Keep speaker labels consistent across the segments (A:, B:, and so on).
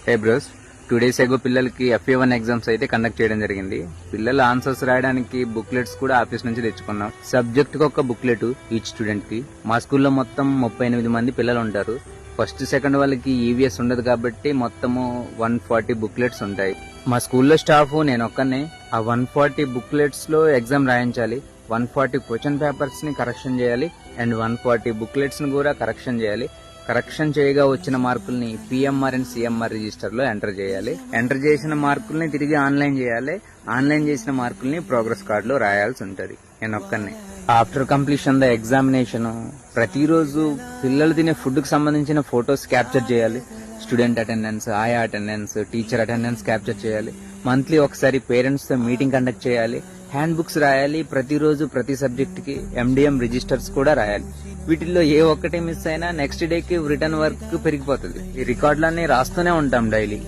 A: హే bros, 2 days ago పిల్లలకి FA1 exams అయితే conduct చేయడం జరిగింది. పిల్లల ఆన్సర్స్ రాయడానికి బుక్లెట్స్ కూడా ఆఫీస్ నుంచి తెచ్చుకున్నాం. సబ్జెక్ట్ కి ఒక బుక్లెట్ ఈచ్ స్టూడెంట్ కి. మా స్కూల్లో మొత్తం 38 మంది పిల్లలు ఉంటారు. ఫస్ట్ సెకండ్ వాళ్ళకి EVS ఉండదు కాబట్టి మొత్తము 140 బుక్లెట్స్ ఉంటాయి. మా స్కూల్లో స్టాఫ్ నేను ఒక్కనే ఆ 140 బుక్లెట్స్ లో ఎగ్జామ్ రాయించాలి. 140 క్వశ్చన్ పేపర్స్ ని కరెక్షన్ చేయాలి అండ్ 140 బుక్లెట్స్ ని కూడా కరెక్షన్ చేయాలి. కరెక్షన్ చేయగా వచ్చిన మార్కుల్ని PMR అండ్ CMR రిజిస్టర్ లో ఎంటర్ చేయాలి. ఎంటర్ చేసిన మార్కుల్ని తిరిగి ఆన్లైన్ చేయాలి. ఆన్లైన్ చేసిన మార్కుల్ని ప్రోగ్రెస్ కార్డ్ లో రాయాల్సి ఉంటది. నేను ఒక్కనే. ఆఫ్టర్ కంప్లీషన్ ద ఎగ్జామినేషన్ ప్రతిరోజు పిల్లలు తినే ఫుడ్ కి సంబంధించిన ఫొటోస్ క్యాప్చర్ చేయాలి. స్టూడెంట్ అటెండెన్స్, ఆయా అటెండెన్స్, టీచర్ అటెండెన్స్ క్యాప్చర్ చేయాలి. మంత్లీ ఒకసారి పేరెంట్స్ తో మీటింగ్ కండక్ట్ చేయాలి. హ్యాండ్ బుక్స్ రాయాలి. ప్రతిరోజు ప్రతి సబ్జెక్ట్ కి MDM రిజిస్టర్స్ కూడా రాయాలి. వీటిల్లో ఏ ఒక్కటి మిస్ అయినా నెక్స్ట్ డేకి రిటర్న్ వర్క్ పెరిగిపోతుంది. ఈ రికార్డులన్నీ రాస్తూనే ఉంటాం. డైలీ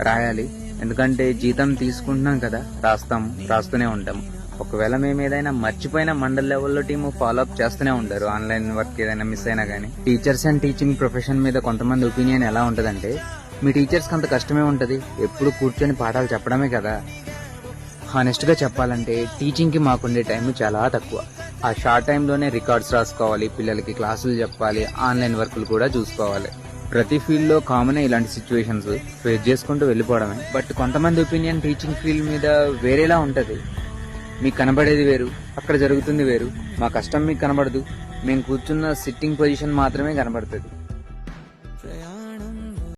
A: రాయాలి. ఎందుకంటే జీతం తీసుకుంటున్నాం కదా, రాస్తూనే ఉంటాం. ఒకవేళ మేము ఏదైనా మర్చిపోయిన మండల్ లెవెల్లో టీము ఫాలో అప్ చేస్తూనే ఉంటారు. ఆన్లైన్ వర్క్ ఏదైనా మిస్ అయినా గానీ. టీచర్స్ అండ్ టీచింగ్ ప్రొఫెషన్ మీద కొంతమంది ఒపీనియన్ ఎలా ఉంటదంటే, మీ టీచర్స్ కి అంత కష్టమే ఉంటది, ఎప్పుడు కూర్చొని పాఠాలు చెప్పడమే కదా. హానెస్ట్ గా చెప్పాలంటే టీచింగ్ కి మాకుండే టైం చాలా తక్కువ. ఆ షార్ట్ టైం లోనే రికార్డ్స్ రాసుకోవాలి, పిల్లలకి క్లాసులు చెప్పాలి, ఆన్లైన్ వర్కులు కూడా చూసుకోవాలి. ప్రతి ఫీల్డ్ లో కామన్ ఇలాంటి సిచ్యువేషన్స్ ఫేస్ చేసుకుంటూ వెళ్ళిపోవడమే. బట్ కొంతమంది ఒపీనియన్ టీచింగ్ ఫీల్డ్ మీద వేరేలా ఉంటది. మీకు కనబడేది వేరు, అక్కడ జరుగుతుంది వేరు. మా కష్టం మీకు కనబడదు, మేము కూర్చున్న సిట్టింగ్ పొజిషన్ మాత్రమే కనబడుతుంది.